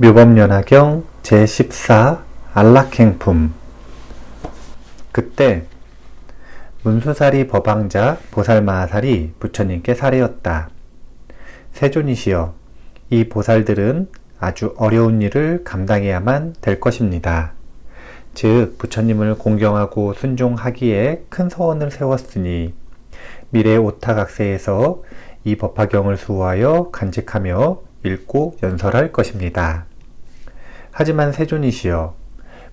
묘법연화경 제14 안락행품. 그때 문수사리 법왕자 보살마하살이 부처님께 사례였다. 세존이시여, 이 보살들은 아주 어려운 일을 감당해야만 될 것입니다. 즉 부처님을 공경하고 순종하기에 큰 서원을 세웠으니 미래 오타각세에서 이 법화경을 수호하여 간직하며 읽고 연설할 것입니다. 하지만 세존이시여,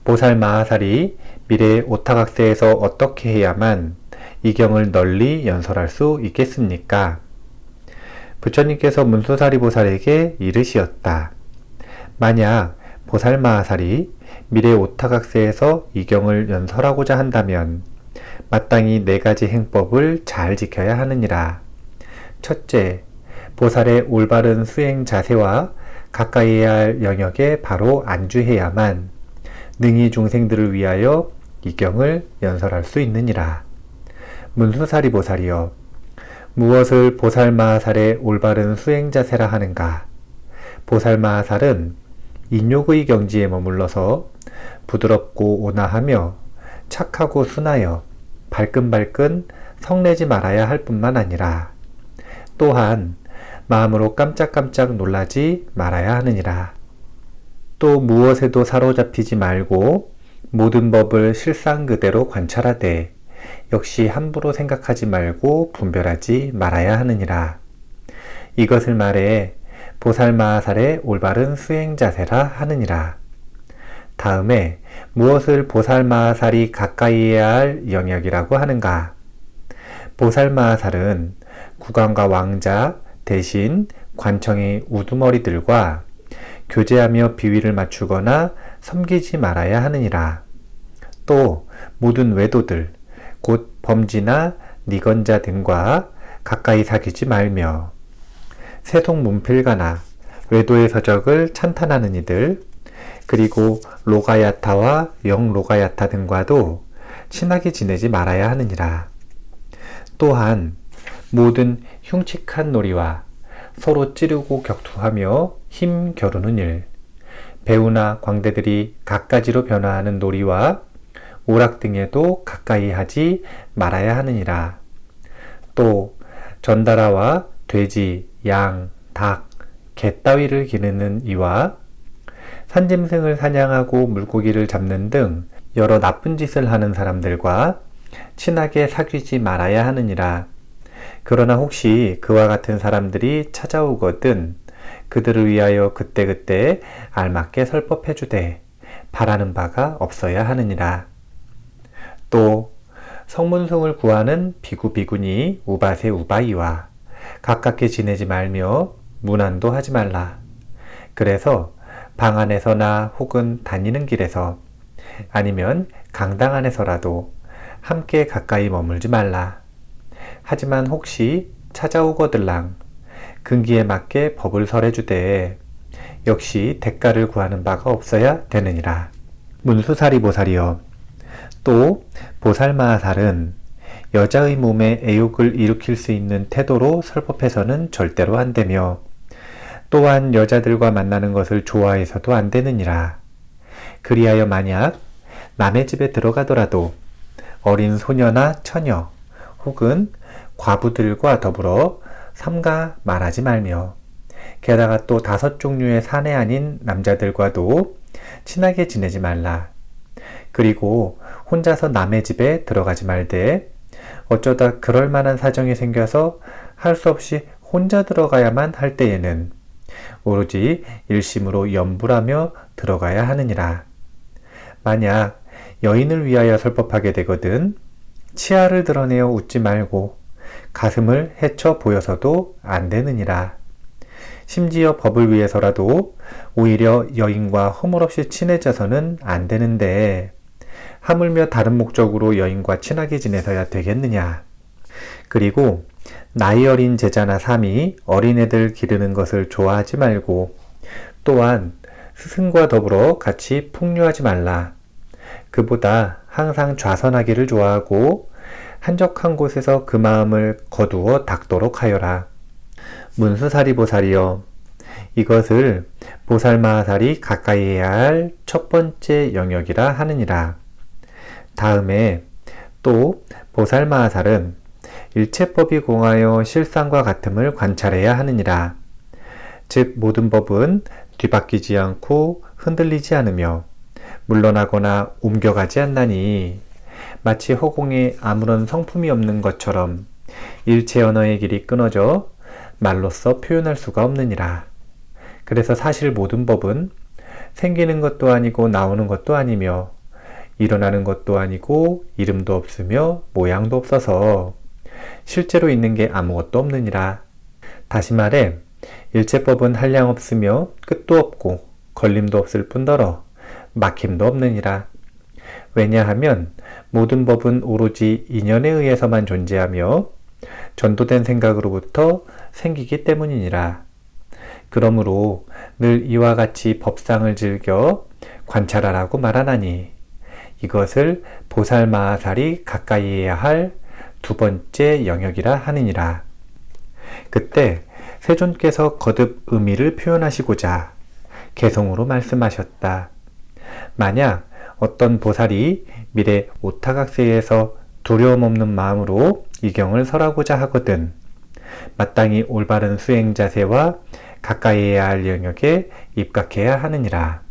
보살마하살이 미래 오타각세에서 어떻게 해야만 이 경을 널리 연설할 수 있겠습니까? 부처님께서 문수사리 보살에게 이르시었다. 만약 보살마하살이 미래 오타각세에서 이 경을 연설하고자 한다면 마땅히 4가지 행법을 잘 지켜야 하느니라. 첫째, 보살의 올바른 수행 자세와 가까이 해야 할 영역에 바로 안주해야만 능히 중생들을 위하여 이 경을 연설할 수 있느니라. 문수사리 보살이여, 무엇을 보살마하살의 올바른 수행 자세라 하는가? 보살마하살은 인욕의 경지에 머물러서 부드럽고 온화하며 착하고 순하여 발끈발끈 성내지 말아야 할 뿐만 아니라 또한 마음으로 깜짝깜짝 놀라지 말아야 하느니라. 또 무엇에도 사로잡히지 말고 모든 법을 실상 그대로 관찰하되 역시 함부로 생각하지 말고 분별하지 말아야 하느니라. 이것을 말해 보살마하살의 올바른 수행 자세라 하느니라. 다음에 무엇을 보살마하살이 가까이 해야 할 영역이라고 하는가? 보살마하살은 국왕과 왕자, 대신 관청의 우두머리들과 교제하며 비위를 맞추거나 섬기지 말아야 하느니라. 또 모든 외도들, 곧 범지나 니건자 등과 가까이 사귀지 말며 세속 문필가나 외도의 서적을 찬탄하는 이들, 그리고 로가야타와 영로가야타 등과도 친하게 지내지 말아야 하느니라. 또한 모든 흉측한 놀이와 서로 찌르고 격투하며 힘 겨루는 일, 배우나 광대들이 갖가지로 변화하는 놀이와 오락 등에도 가까이 하지 말아야 하느니라. 또 전다라와 돼지, 양, 닭, 개 따위를 기르는 이와 산짐승을 사냥하고 물고기를 잡는 등 여러 나쁜 짓을 하는 사람들과 친하게 사귀지 말아야 하느니라. 그러나 혹시 그와 같은 사람들이 찾아오거든 그들을 위하여 그때그때 알맞게 설법해주되 바라는 바가 없어야 하느니라. 또 성문승을 구하는 비구 비구니 우바세 우바이와 가깝게 지내지 말며 문안도 하지 말라. 그래서 방 안에서나 혹은 다니는 길에서 아니면 강당 안에서라도 함께 가까이 머물지 말라. 하지만 혹시 찾아오거들랑 근기에 맞게 법을 설해주되 역시 대가를 구하는 바가 없어야 되느니라. 문수사리 보살이여, 또 보살마하살은 여자의 몸에 애욕을 일으킬 수 있는 태도로 설법해서는 절대로 안 되며 또한 여자들과 만나는 것을 좋아해서도 안 되느니라. 그리하여 만약 남의 집에 들어가더라도 어린 소녀나 처녀 혹은 과부들과 더불어 삼가 말하지 말며 게다가 또 5종류의 사내 아닌 남자들과도 친하게 지내지 말라. 그리고 혼자서 남의 집에 들어가지 말되 어쩌다 그럴 만한 사정이 생겨서 할 수 없이 혼자 들어가야만 할 때에는 오로지 일심으로 염불하며 들어가야 하느니라. 만약 여인을 위하여 설법하게 되거든 치아를 드러내어 웃지 말고 가슴을 헤쳐 보여서도 안 되느니라. 심지어 법을 위해서라도 오히려 여인과 허물없이 친해져서는 안 되는데 하물며 다른 목적으로 여인과 친하게 지내서야 되겠느냐. 그리고 나이 어린 제자나 사미, 어린애들 기르는 것을 좋아하지 말고 또한 스승과 더불어 같이 풍류하지 말라. 그보다 항상 좌선하기를 좋아하고 한적한 곳에서 그 마음을 거두어 닦도록 하여라. 문수사리 보살이여, 이것을 보살마하살이 가까이 해야 할 첫 번째 영역이라 하느니라. 다음에 또 보살마하살은 일체법이 공하여 실상과 같음을 관찰해야 하느니라. 즉 모든 법은 뒤바뀌지 않고 흔들리지 않으며 물러나거나 옮겨가지 않나니 마치 허공에 아무런 성품이 없는 것처럼 일체 언어의 길이 끊어져 말로써 표현할 수가 없느니라. 그래서 사실 모든 법은 생기는 것도 아니고 나오는 것도 아니며 일어나는 것도 아니고 이름도 없으며 모양도 없어서 실제로 있는 게 아무것도 없느니라. 다시 말해 일체법은 한량없으며 끝도 없고 걸림도 없을 뿐더러 막힘도 없느니라. 왜냐하면 모든 법은 오로지 인연에 의해서만 존재하며 전도된 생각으로부터 생기기 때문이니라. 그러므로 늘 이와 같이 법상을 즐겨 관찰하라고 말하나니 이것을 보살마하살이 가까이 해야 할 두 번째 영역이라 하느니라. 그때 세존께서 거듭 의미를 표현하시고자 개성으로 말씀하셨다. 만약 어떤 보살이 미래 오타각세에서 두려움 없는 마음으로 이 경을 설하고자 하거든 마땅히 올바른 수행 자세와 가까이 해야 할 영역에 입각해야 하느니라.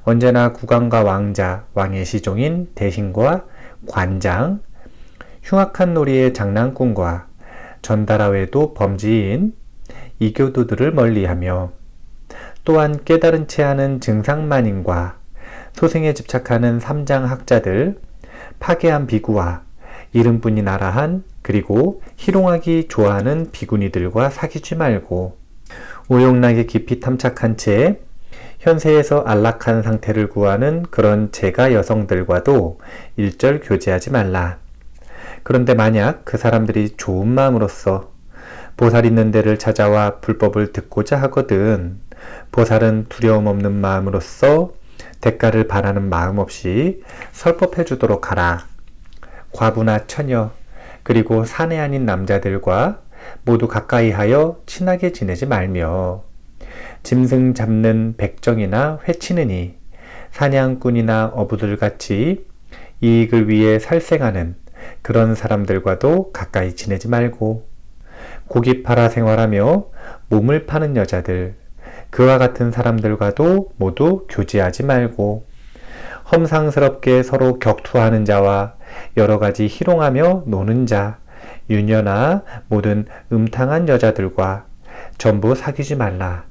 언제나 국왕과 왕자, 왕의 시종인 대신과 관장, 흉악한 놀이의 장난꾼과 전달하 외도 범지인 이교도들을 멀리하며 또한 깨달은 채 하는 증상만인과 소생에 집착하는 삼장학자들, 파괴한 비구와 이름뿐이 나라한 그리고 희롱하기 좋아하는 비구니들과 사귀지 말고 오용락에 깊이 탐착한 채 현세에서 안락한 상태를 구하는 그런 제가 여성들과도 일절 교제하지 말라. 그런데 만약 그 사람들이 좋은 마음으로써 보살 있는 데를 찾아와 불법을 듣고자 하거든 보살은 두려움 없는 마음으로써 대가를 바라는 마음 없이 설법해 주도록 하라. 과부나 처녀 그리고 사내 아닌 남자들과 모두 가까이 하여 친하게 지내지 말며 짐승 잡는 백정이나 회치느니 사냥꾼이나 어부들같이 이익을 위해 살생하는 그런 사람들과도 가까이 지내지 말고 고기 팔아 생활하며 몸을 파는 여자들 그와 같은 사람들과도 모두 교제하지 말고 험상스럽게 서로 격투하는 자와 여러가지 희롱하며 노는 자 유녀나 모든 음탕한 여자들과 전부 사귀지 말라.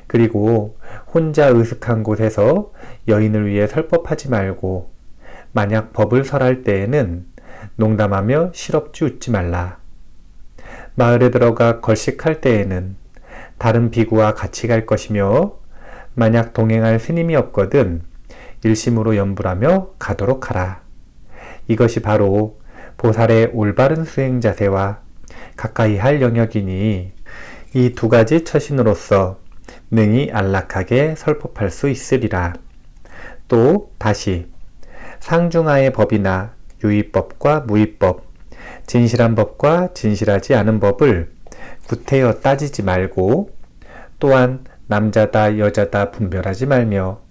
그리고 혼자 으슥한 곳에서 여인을 위해 설법하지 말고 만약 법을 설할 때에는 농담하며 실없이 웃지 말라. 마을에 들어가 걸식할 때에는 다른 비구와 같이 갈 것이며 만약 동행할 스님이 없거든 일심으로 염불하며 가도록 하라. 이것이 바로 보살의 올바른 수행 자세와 가까이 할 영역이니 이 두 가지 처신으로서 능히 안락하게 설법할 수 있으리라. 또 다시 상중하의 법이나 유의법과 무의법, 진실한 법과 진실하지 않은 법을 구태여 따지지 말고 또한 남자다 여자다 분별하지 말며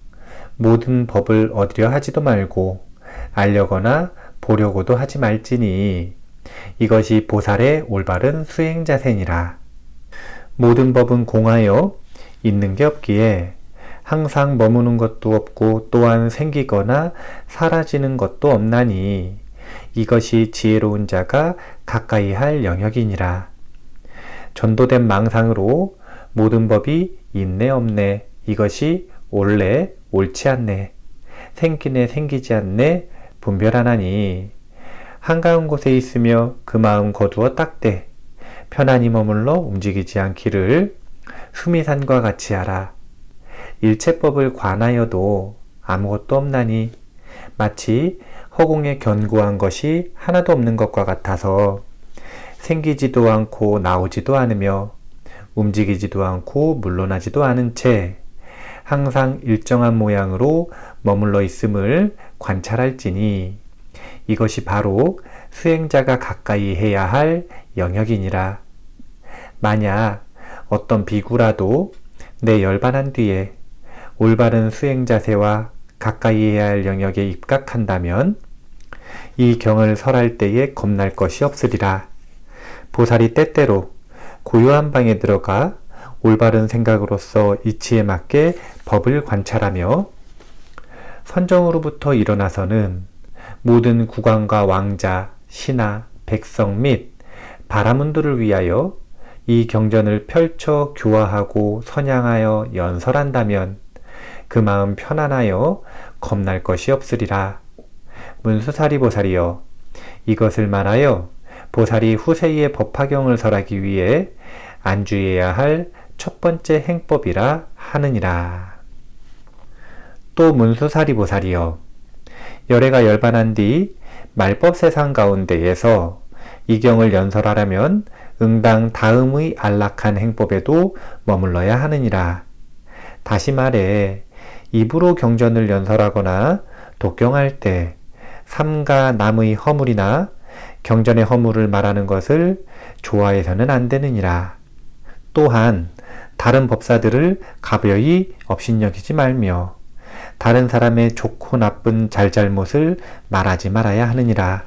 모든 법을 얻으려 하지도 말고 알려거나 보려고도 하지 말지니 이것이 보살의 올바른 수행 자세니라. 모든 법은 공하여 있는 게 없기에 항상 머무는 것도 없고 또한 생기거나 사라지는 것도 없나니 이것이 지혜로운 자가 가까이 할 영역이니라. 전도된 망상으로 모든 법이 있네 없네 이것이 옳네 옳지 않네 생기네 생기지 않네 분별하나니 한가운 곳에 있으며 그 마음 거두어 닦되 편안히 머물러 움직이지 않기를 수미산과 같이 하라. 일체법을 관하여도 아무것도 없나니 마치 허공에 견고한 것이 하나도 없는 것과 같아서 생기지도 않고 나오지도 않으며 움직이지도 않고 물러나지도 않은 채 항상 일정한 모양으로 머물러 있음을 관찰할지니 이것이 바로 수행자가 가까이 해야 할 영역이니라. 만약 어떤 비구라도 내 열반한 뒤에 올바른 수행 자세와 가까이 해야 할 영역에 입각한다면 이 경을 설할 때에 겁날 것이 없으리라. 보살이 때때로 고요한 방에 들어가 올바른 생각으로서 이치에 맞게 법을 관찰하며 선정으로부터 일어나서는 모든 국왕과 왕자, 신하, 백성 및 바라문들을 위하여 이 경전을 펼쳐 교화하고 선양하여 연설한다면 그 마음 편안하여 겁날 것이 없으리라. 문수사리 보살이여, 이것을 말하여 보살이 후세의 법화경을 설하기 위해 안주해야 할 첫 번째 행법이라 하느니라. 또 문수사리 보살이여, 열애가 열반한 뒤 말법 세상 가운데에서 이 경을 연설하려면 응당 다음의 안락한 행법에도 머물러야 하느니라. 다시 말해 입으로 경전을 연설하거나 독경할 때 삼가 남의 허물이나 경전의 허물을 말하는 것을 좋아해서는 안 되느니라. 또한 다른 법사들을 가벼이 업신여기지 말며 다른 사람의 좋고 나쁜 잘잘못을 말하지 말아야 하느니라.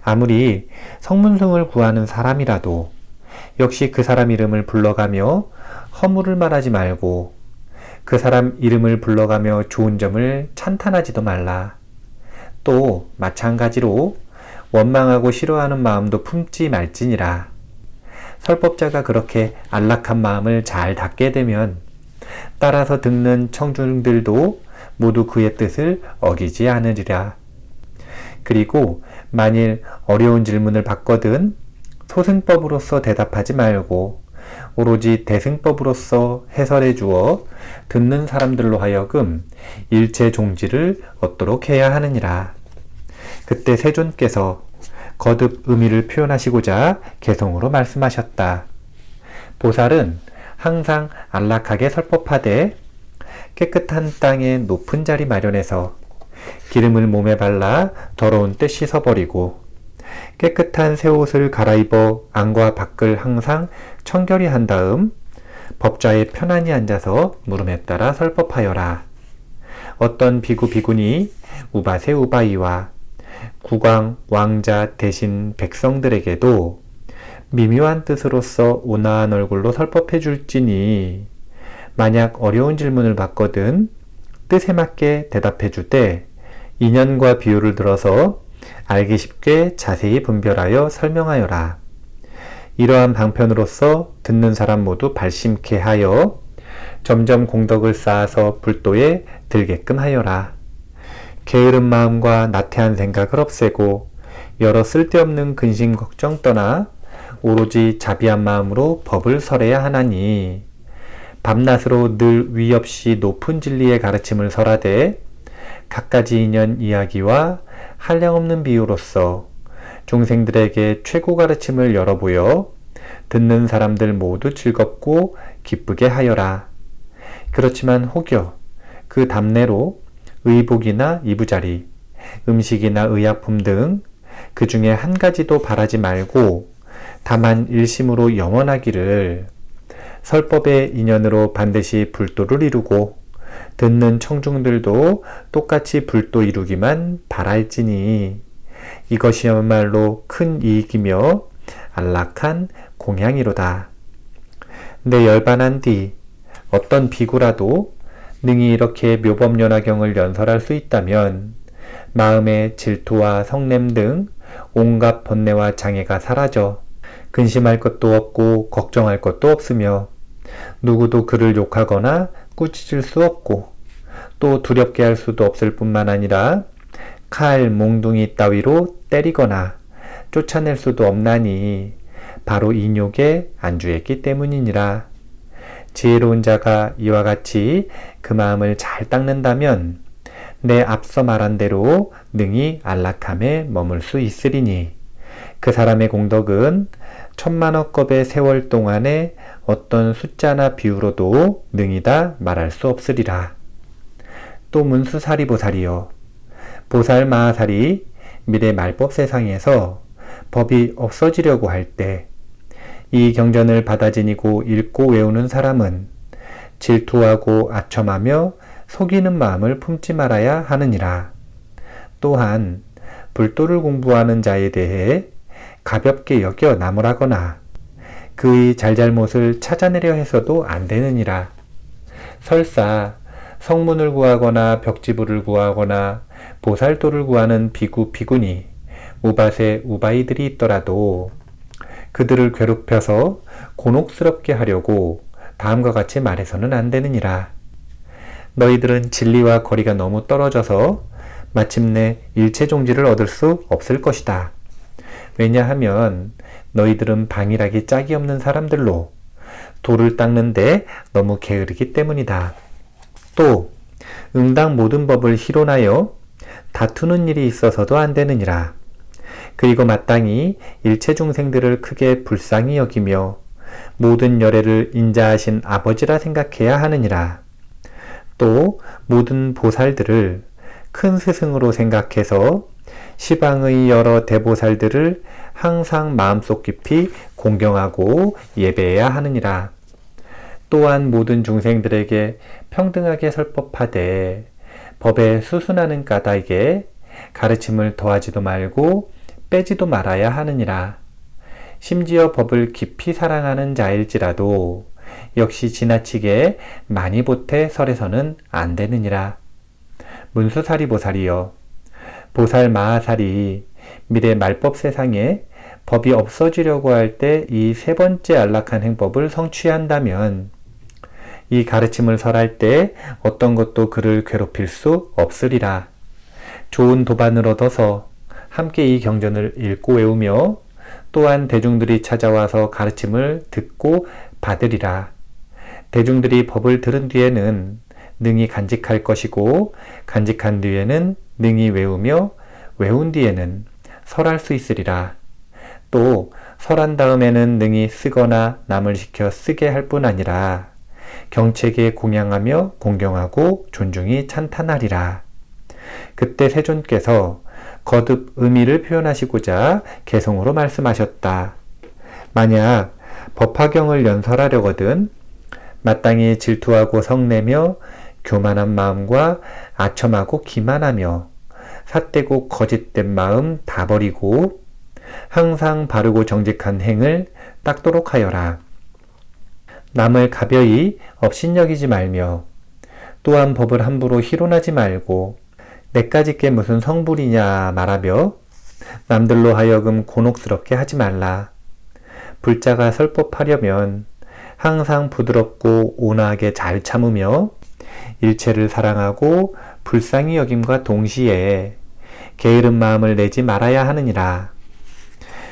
아무리 성문승을 구하는 사람이라도 역시 그 사람 이름을 불러가며 허물을 말하지 말고 그 사람 이름을 불러가며 좋은 점을 찬탄하지도 말라. 또 마찬가지로 원망하고 싫어하는 마음도 품지 말지니라. 설법자가 그렇게 안락한 마음을 잘 닫게 되면 따라서 듣는 청중들도 모두 그의 뜻을 어기지 않으리라. 그리고 만일 어려운 질문을 받거든 소승법으로서 대답하지 말고 오로지 대승법으로서 해설해 주어 듣는 사람들로 하여금 일체 종지를 얻도록 해야 하느니라. 그때 세존께서 거듭 의미를 표현하시고자 개성으로 말씀하셨다. 보살은 항상 안락하게 설법하되 깨끗한 땅에 높은 자리 마련해서 기름을 몸에 발라 더러운 때 씻어버리고 깨끗한 새 옷을 갈아입어 안과 밖을 항상 청결히 한 다음 법좌에 편안히 앉아서 물음에 따라 설법하여라. 어떤 비구 비구니 우바세 우바이와 국왕 왕자 대신 백성들에게도 미묘한 뜻으로서 온화한 얼굴로 설법해 줄지니 만약 어려운 질문을 받거든 뜻에 맞게 대답해 주되 인연과 비유를 들어서 알기 쉽게 자세히 분별하여 설명하여라. 이러한 방편으로서 듣는 사람 모두 발심케 하여 점점 공덕을 쌓아서 불도에 들게끔 하여라. 게으른 마음과 나태한 생각을 없애고 여러 쓸데없는 근심 걱정 떠나 오로지 자비한 마음으로 법을 설해야 하나니 밤낮으로 늘 위 없이 높은 진리의 가르침을 설하되 갖가지 인연 이야기와 한량없는 비유로서 중생들에게 최고 가르침을 열어보여 듣는 사람들 모두 즐겁고 기쁘게 하여라. 그렇지만 혹여 그 답례로 의복이나 이부자리, 음식이나 의약품 등 그 중에 한 가지도 바라지 말고 다만 일심으로 영원하기를 설법의 인연으로 반드시 불도를 이루고 듣는 청중들도 똑같이 불도 이루기만 바랄지니 이것이야말로 큰 이익이며 안락한 공양이로다. 내 열반한 뒤 어떤 비구라도 능히 이렇게 묘법연화경을 연설할 수 있다면 마음의 질투와 성냄 등 온갖 번뇌와 장애가 사라져 근심할 것도 없고 걱정할 것도 없으며 누구도 그를 욕하거나 꾸짖을 수 없고 또 두렵게 할 수도 없을 뿐만 아니라 칼, 몽둥이 따위로 때리거나 쫓아낼 수도 없나니 바로 인욕에 안주했기 때문이니라. 지혜로운 자가 이와 같이 그 마음을 잘 닦는다면 내 앞서 말한 대로 능히 안락함에 머물 수 있으리니 그 사람의 공덕은 천만억겁의 세월 동안에 어떤 숫자나 비유로도 능히 다 말할 수 없으리라. 또 문수사리 보살이여, 보살 마하살이 미래 말법 세상에서 법이 없어지려고 할 때 이 경전을 받아 지니고 읽고 외우는 사람은 질투하고 아첨하며 속이는 마음을 품지 말아야 하느니라. 또한 불도를 공부하는 자에 대해 가볍게 여겨 나무라거나 그의 잘잘못을 찾아내려 해서도 안 되느니라. 설사 성문을 구하거나 벽지부를 구하거나 보살도를 구하는 비구 비구니 우바세 우바이들이 있더라도 그들을 괴롭혀서 곤혹스럽게 하려고 다음과 같이 말해서는 안 되느니라. 너희들은 진리와 거리가 너무 떨어져서 마침내 일체종지를 얻을 수 없을 것이다. 왜냐하면 너희들은 방일하기 짝이 없는 사람들로 돌을 닦는데 너무 게으르기 때문이다. 또 응당 모든 법을 희론하여 다투는 일이 있어서도 안 되느니라. 그리고 마땅히 일체 중생들을 크게 불쌍히 여기며 모든 열애를 인자하신 아버지라 생각해야 하느니라. 또 모든 보살들을 큰 스승으로 생각해서 시방의 여러 대보살들을 항상 마음속 깊이 공경하고 예배해야 하느니라. 또한 모든 중생들에게 평등하게 설법하되 법에 수순하는 까닭에 가르침을 더하지도 말고 빼지도 말아야 하느니라. 심지어 법을 깊이 사랑하는 자일지라도 역시 지나치게 많이 보태 설해서는 안 되느니라. 문수사리보살이여, 보살 마하살이 미래 말법 세상에 법이 없어지려고 할 때 이 세 번째 안락한 행법을 성취한다면 이 가르침을 설할 때 어떤 것도 그를 괴롭힐 수 없으리라. 좋은 도반을 얻어서 함께 이 경전을 읽고 외우며 또한 대중들이 찾아와서 가르침을 듣고 받으리라. 대중들이 법을 들은 뒤에는 능히 간직할 것이고 간직한 뒤에는 능히 외우며 외운 뒤에는 설할 수 있으리라. 또 설한 다음에는 능히 쓰거나 남을 시켜 쓰게 할 뿐 아니라 경책에 공양하며 공경하고 존중히 찬탄하리라. 그때 세존께서 거듭 의미를 표현하시고자 개성으로 말씀하셨다. 만약 법화경을 연설하려거든 마땅히 질투하고 성내며 교만한 마음과 아첨하고 기만하며 삿되고 거짓된 마음 다 버리고 항상 바르고 정직한 행을 닦도록 하여라. 남을 가벼이 업신여기지 말며 또한 법을 함부로 희론하지 말고 내까짓 게 무슨 성불이냐 말하며 남들로 하여금 곤혹스럽게 하지 말라. 불자가 설법하려면 항상 부드럽고 온화하게 잘 참으며 일체를 사랑하고 불쌍히 여김과 동시에 게으른 마음을 내지 말아야 하느니라.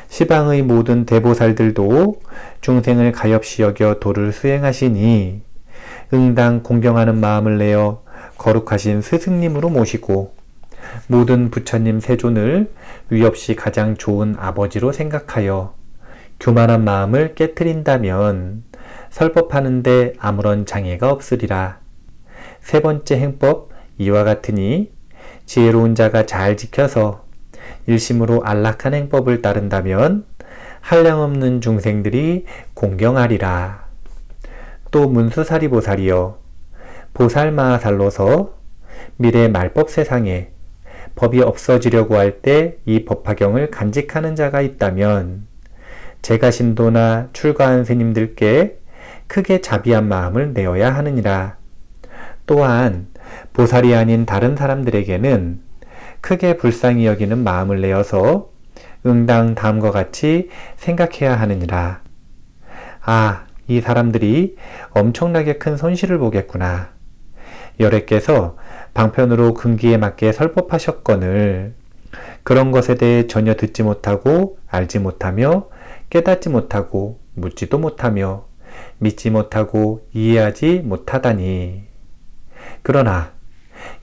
시방의 모든 대보살들도 중생을 가엾이 여겨 도를 수행하시니 응당 공경하는 마음을 내어 거룩하신 스승님으로 모시고 모든 부처님 세존을 위없이 가장 좋은 아버지로 생각하여 교만한 마음을 깨트린다면 설법하는데 아무런 장애가 없으리라. 세 번째 행법 이와 같으니 지혜로운 자가 잘 지켜서 일심으로 안락한 행법을 따른다면 한량없는 중생들이 공경하리라. 또 문수사리보살이여, 보살마하살로서 미래 말법 세상에 법이 없어지려고 할 때 이 법화경을 간직하는 자가 있다면 제가신도나 출가한 스님들께 크게 자비한 마음을 내어야 하느니라. 또한 보살이 아닌 다른 사람들에게는 크게 불쌍히 여기는 마음을 내어서 응당 다음과 같이 생각해야 하느니라. 아, 이 사람들이 엄청나게 큰 손실을 보겠구나. 열애께서 방편으로 금기에 맞게 설법하셨거늘 그런 것에 대해 전혀 듣지 못하고 알지 못하며 깨닫지 못하고 묻지도 못하며 믿지 못하고 이해하지 못하다니. 그러나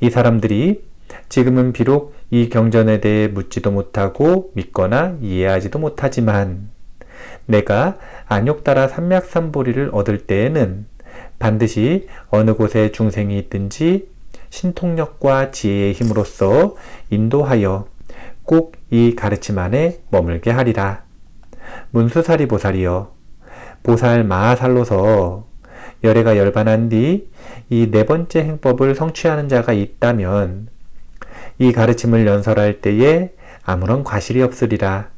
이 사람들이 지금은 비록 이 경전에 대해 묻지도 못하고 믿거나 이해하지도 못하지만 내가 안욕따라 삼맥삼보리를 얻을 때에는 반드시 어느 곳에 중생이 있든지 신통력과 지혜의 힘으로써 인도하여 꼭 이 가르침 안에 머물게 하리라. 문수사리보살이여, 보살 마하살로서 열애가 열반한 뒤 이 네 번째 행법을 성취하는 자가 있다면 이 가르침을 연설할 때에 아무런 과실이 없으리라.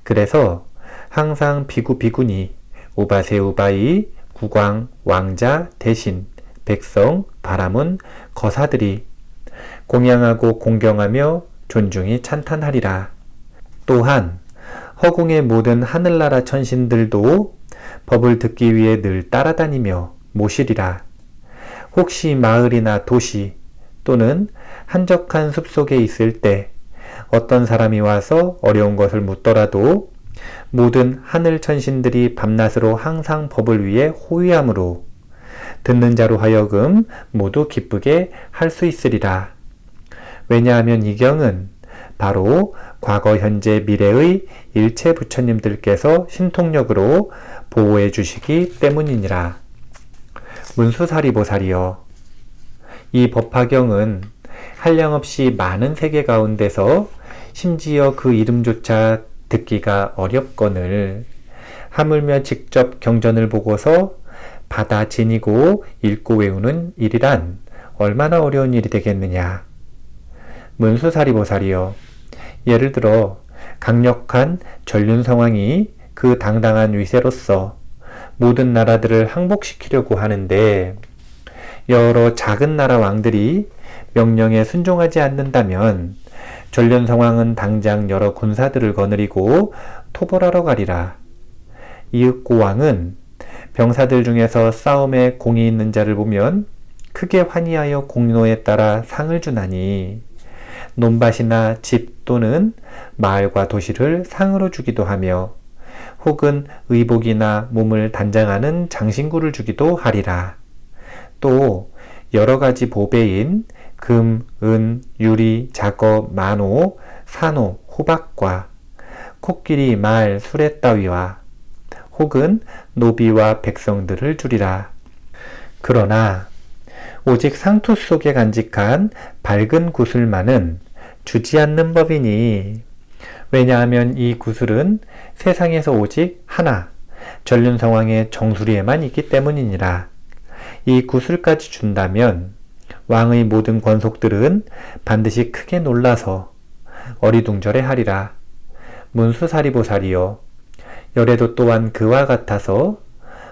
그래서 항상 비구 비구니, 우바세 우바이, 국왕, 왕자, 대신, 백성, 바라문, 거사들이 공양하고 공경하며 존중히 찬탄하리라. 또한 허궁의 모든 하늘나라 천신들도 법을 듣기 위해 늘 따라다니며 모시리라. 혹시 마을이나 도시 또는 한적한 숲속에 있을 때 어떤 사람이 와서 어려운 것을 묻더라도 모든 하늘 천신들이 밤낮으로 항상 법을 위해 호위함으로 듣는 자로 하여금 모두 기쁘게 할 수 있으리라. 왜냐하면 이 경은 바로 과거, 현재, 미래의 일체 부처님들께서 신통력으로 보호해 주시기 때문이니라. 문수사리보살이여, 이 법화경은 한량없이 많은 세계 가운데서 심지어 그 이름조차 듣기가 어렵거늘 하물며 직접 경전을 보고서 받아 지니고 읽고 외우는 일이란 얼마나 어려운 일이 되겠느냐. 문수사리보살이여, 예를 들어 강력한 전륜성왕이 그 당당한 위세로서 모든 나라들을 항복시키려고 하는데 여러 작은 나라 왕들이 명령에 순종하지 않는다면 전륜성왕은 당장 여러 군사들을 거느리고 토벌하러 가리라. 이윽고 왕은 병사들 중에서 싸움에 공이 있는 자를 보면 크게 환희하여 공로에 따라 상을 주나니 논밭이나 집 또는 마을과 도시를 상으로 주기도 하며 혹은 의복이나 몸을 단장하는 장신구를 주기도 하리라. 또 여러 가지 보배인 금, 은, 유리, 작업, 만호, 산호, 호박과 코끼리, 말, 수레 따위와 혹은 노비와 백성들을 주리라. 그러나 오직 상투 속에 간직한 밝은 구슬만은 주지 않는 법이니, 왜냐하면 이 구슬은 세상에서 오직 하나, 전륜성왕의 정수리에만 있기 때문이니라. 이 구슬까지 준다면 왕의 모든 권속들은 반드시 크게 놀라서 어리둥절해 하리라. 문수사리보살이여, 열애도 또한 그와 같아서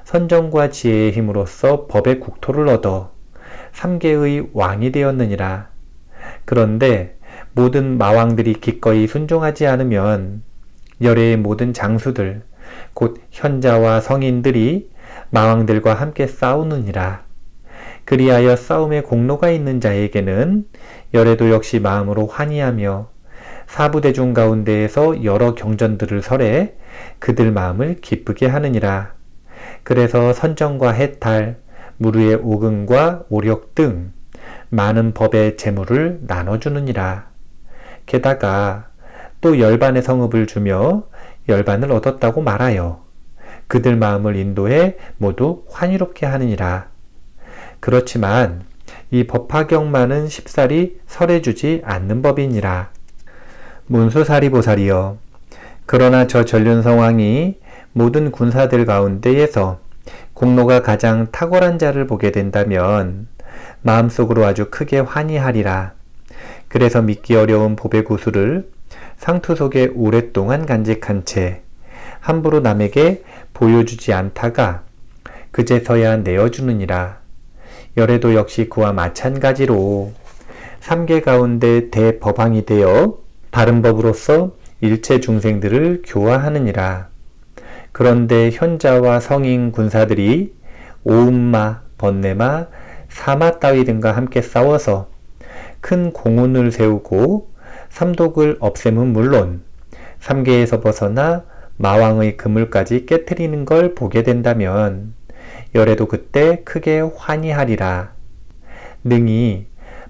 선정과 지혜의 힘으로써 법의 국토를 얻어 3개의 왕이 되었느니라. 그런데 모든 마왕들이 기꺼이 순종하지 않으면 열애의 모든 장수들, 곧 현자와 성인들이 마왕들과 함께 싸우느니라. 그리하여 싸움에 공로가 있는 자에게는 열애도 역시 마음으로 환희하며 사부대중 가운데에서 여러 경전들을 설해 그들 마음을 기쁘게 하느니라. 그래서 선정과 해탈, 무르의 오금과 오력 등 많은 법의 재물을 나눠주느니라. 게다가 또 열반의 성읍을 주며 열반을 얻었다고 말하여 그들 마음을 인도해 모두 환희롭게 하느니라. 그렇지만 이 법화경만은 쉽사리 설해주지 않는 법이니라. 문수사리보살이여, 그러나 저 전륜성왕이 모든 군사들 가운데에서 공로가 가장 탁월한 자를 보게 된다면 마음속으로 아주 크게 환희하리라. 그래서 믿기 어려운 법의 구슬을 상투 속에 오랫동안 간직한 채 함부로 남에게 보여주지 않다가 그제서야 내어주느니라. 열애도 역시 그와 마찬가지로 3계 가운데 대법왕이 되어 다른 법으로서 일체 중생들을 교화하느니라. 그런데 현자와 성인 군사들이 오음마, 번뇌마, 사마 따위 등과 함께 싸워서 큰 공훈을 세우고 삼독을 없애면 물론 3계에서 벗어나 마왕의 그물까지 깨트리는 걸 보게 된다면 열애도 그때 크게 환희하리라. 능히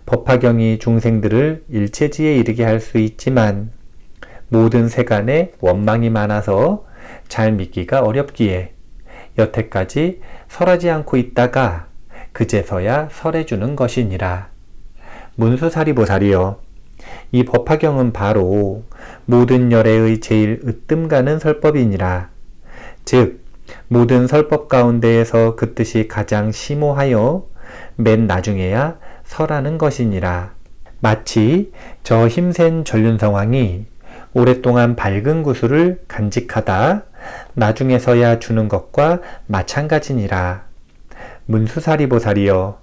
법화경이 중생들을 일체지에 이르게 할 수 있지만 모든 세간에 원망이 많아서 잘 믿기가 어렵기에 여태까지 설하지 않고 있다가 그제서야 설해주는 것이니라. 문수사리보살이여, 이 법화경은 바로 모든 열애의 제일 으뜸가는 설법이니라. 즉 모든 설법 가운데에서 그 뜻이 가장 심오하여 맨 나중에야 설하는 것이니라. 마치 저 힘센 전륜성왕이 오랫동안 밝은 구슬을 간직하다 나중에서야 주는 것과 마찬가지니라. 문수사리보살이여,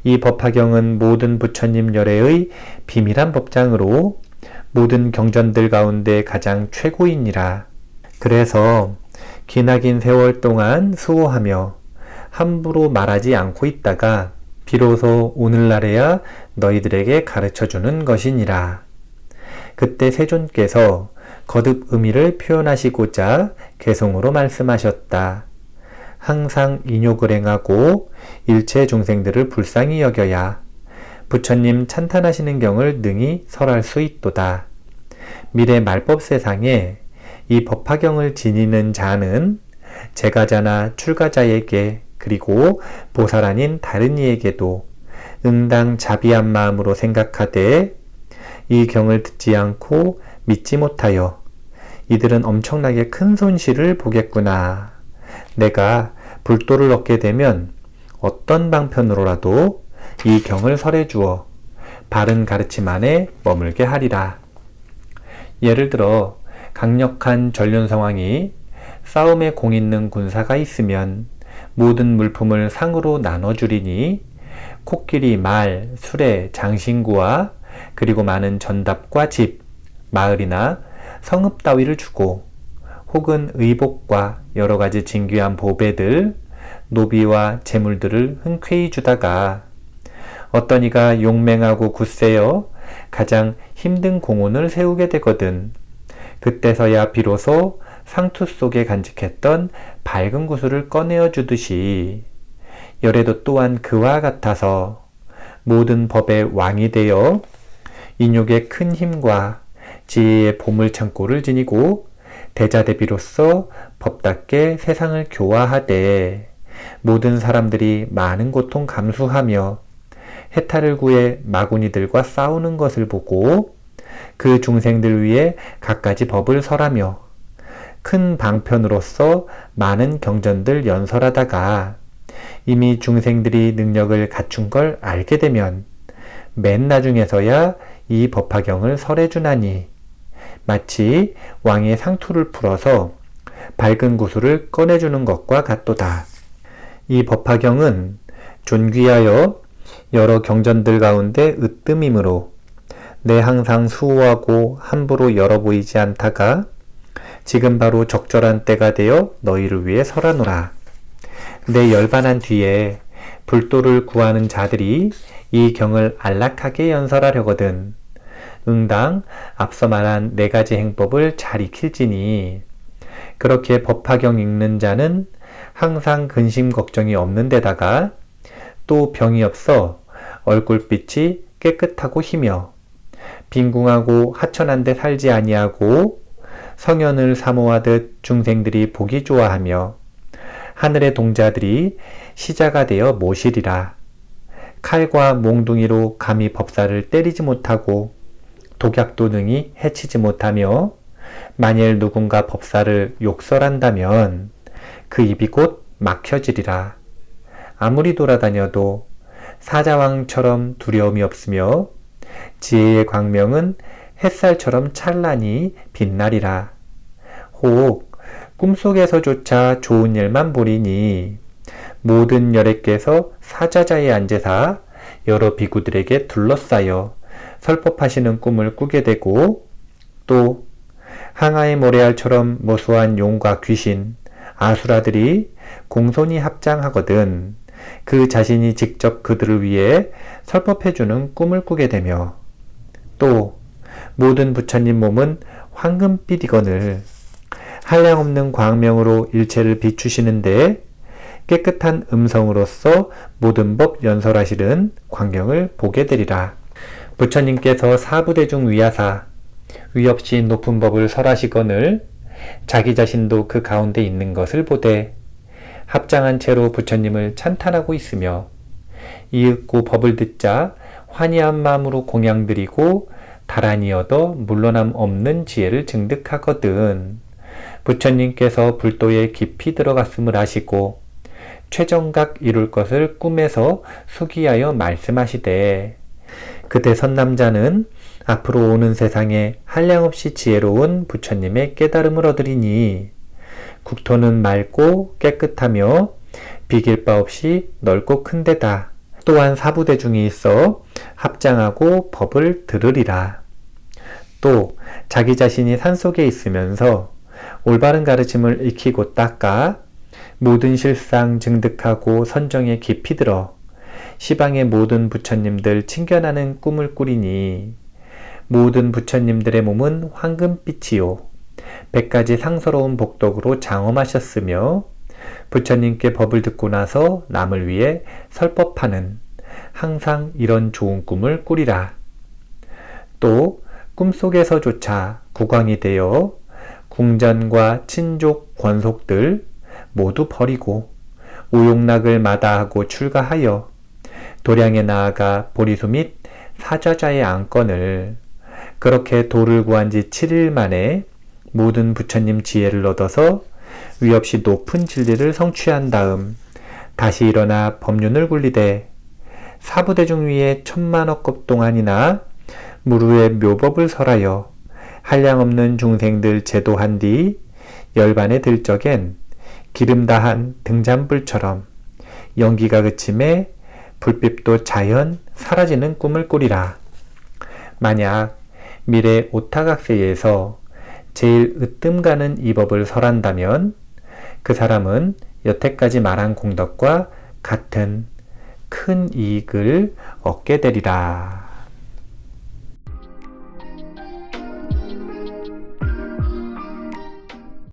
이 법화경은 모든 부처님 열애의 비밀한 법장으로 모든 경전들 가운데 가장 최고이니라. 그래서 기나긴 세월 동안 수호하며 함부로 말하지 않고 있다가 비로소 오늘날에야 너희들에게 가르쳐주는 것이니라. 그때 세존께서 거듭 의미를 표현하시고자 개송으로 말씀하셨다. 항상 인욕을 행하고 일체 중생들을 불쌍히 여겨야 부처님 찬탄하시는 경을 능히 설할 수 있도다. 미래 말법 세상에 이 법화경을 지니는 자는 제가자나 출가자에게 그리고 보살 아닌 다른 이에게도 응당 자비한 마음으로 생각하되 이 경을 듣지 않고 믿지 못하여 이들은 엄청나게 큰 손실을 보겠구나. 내가 불도를 얻게 되면 어떤 방편으로라도 이 경을 설해 주어 바른 가르침 안에 머물게 하리라. 예를 들어 강력한 전륜 상황이 싸움에 공 있는 군사가 있으면 모든 물품을 상으로 나눠주리니 코끼리, 말, 수레, 장신구와 그리고 많은 전답과 집, 마을이나 성읍 따위를 주고 혹은 의복과 여러 가지 진귀한 보배들, 노비와 재물들을 흔쾌히 주다가 어떤 이가 용맹하고 굳세어 가장 힘든 공원을 세우게 되거든. 그때서야 비로소 상투 속에 간직했던 밝은 구슬을 꺼내어 주듯이 열애도 또한 그와 같아서 모든 법의 왕이 되어 인욕의 큰 힘과 지혜의 보물창고를 지니고 대자대비로서 법답게 세상을 교화하되 모든 사람들이 많은 고통 감수하며 해탈을 구해 마구니들과 싸우는 것을 보고 그 중생들 위해 갖가지 법을 설하며 큰 방편으로서 많은 경전들 연설하다가 이미 중생들이 능력을 갖춘 걸 알게 되면 맨 나중에서야 이 법화경을 설해주나니 마치 왕의 상투를 풀어서 밝은 구슬을 꺼내주는 것과 같도다. 이 법화경은 존귀하여 여러 경전들 가운데 으뜸이므로 내 항상 수호하고 함부로 열어 보이지 않다가 지금 바로 적절한 때가 되어 너희를 위해 설하노라. 내 열반한 뒤에 불도를 구하는 자들이 이 경을 안락하게 연설하려거든. 응당 앞서 말한 4가지 행법을 잘 익힐지니 그렇게 법화경 읽는 자는 항상 근심 걱정이 없는 데다가 또 병이 없어 얼굴빛이 깨끗하고 희며 빈궁하고 하천한 데 살지 아니하고 성현을 사모하듯 중생들이 보기 좋아하며 하늘의 동자들이 시자가 되어 모시리라. 칼과 몽둥이로 감히 법사를 때리지 못하고 독약도 능히 해치지 못하며 만일 누군가 법사를 욕설한다면 그 입이 곧 막혀지리라. 아무리 돌아다녀도 사자왕처럼 두려움이 없으며 지혜의 광명은 햇살처럼 찬란히 빛나리라. 혹 꿈속에서조차 좋은 일만 보리니 모든 열애께서 사자자에 앉으사 여러 비구들에게 둘러싸여 설법하시는 꿈을 꾸게 되고 또 항아의 모래알처럼 무수한 용과 귀신, 아수라들이 공손히 합장하거든 그 자신이 직접 그들을 위해 설법해주는 꿈을 꾸게 되며 또 모든 부처님 몸은 황금빛이거늘 한량없는 광명으로 일체를 비추시는데 깨끗한 음성으로서 모든 법 연설하시는 광경을 보게 되리라. 부처님께서 사부대중 위하사 위없이 높은 법을 설하시거늘 자기 자신도 그 가운데 있는 것을 보되 합장한 채로 부처님을 찬탄하고 있으며 이윽고 법을 듣자 환희한 마음으로 공양드리고 다란히 얻어 물러남 없는 지혜를 증득하거든. 부처님께서 불도에 깊이 들어갔음을 아시고 최정각 이룰 것을 꿈에서 수기하여 말씀하시되 그때 선남자는 앞으로 오는 세상에 한량없이 지혜로운 부처님의 깨달음을 얻으리니 국토는 맑고 깨끗하며 비길 바 없이 넓고 큰 데다. 또한 사부대중이 있어 합장하고 법을 들으리라. 또 자기 자신이 산속에 있으면서 올바른 가르침을 익히고 닦아 모든 실상 증득하고 선정에 깊이 들어 시방의 모든 부처님들 친견하는 꿈을 꾸리니 모든 부처님들의 몸은 황금빛이요 100가지 상서로운 복덕으로 장엄하셨으며 부처님께 법을 듣고 나서 남을 위해 설법하는 항상 이런 좋은 꿈을 꾸리라. 또 꿈속에서조차 국왕이 되어 궁전과 친족 권속들 모두 버리고 오욕락을 마다하고 출가하여 도량에 나아가 보리수 및 사좌자의 안건을 그렇게 도를 구한 지 7일 만에 모든 부처님 지혜를 얻어서 위없이 높은 진리를 성취한 다음 다시 일어나 법륜을 굴리되 사부대중 위에 1000만억 급 동안이나 무루의 묘법을 설하여 한량없는 중생들 제도한 뒤 열반에 들 적엔 기름 다한 등잔불처럼 연기가 그침에 불빛도 자연 사라지는 꿈을 꾸리라. 만약 미래 오타각세에서 제일 으뜸 가는 이 법을 설한다면 그 사람은 여태까지 말한 공덕과 같은 큰 이익을 얻게 되리라.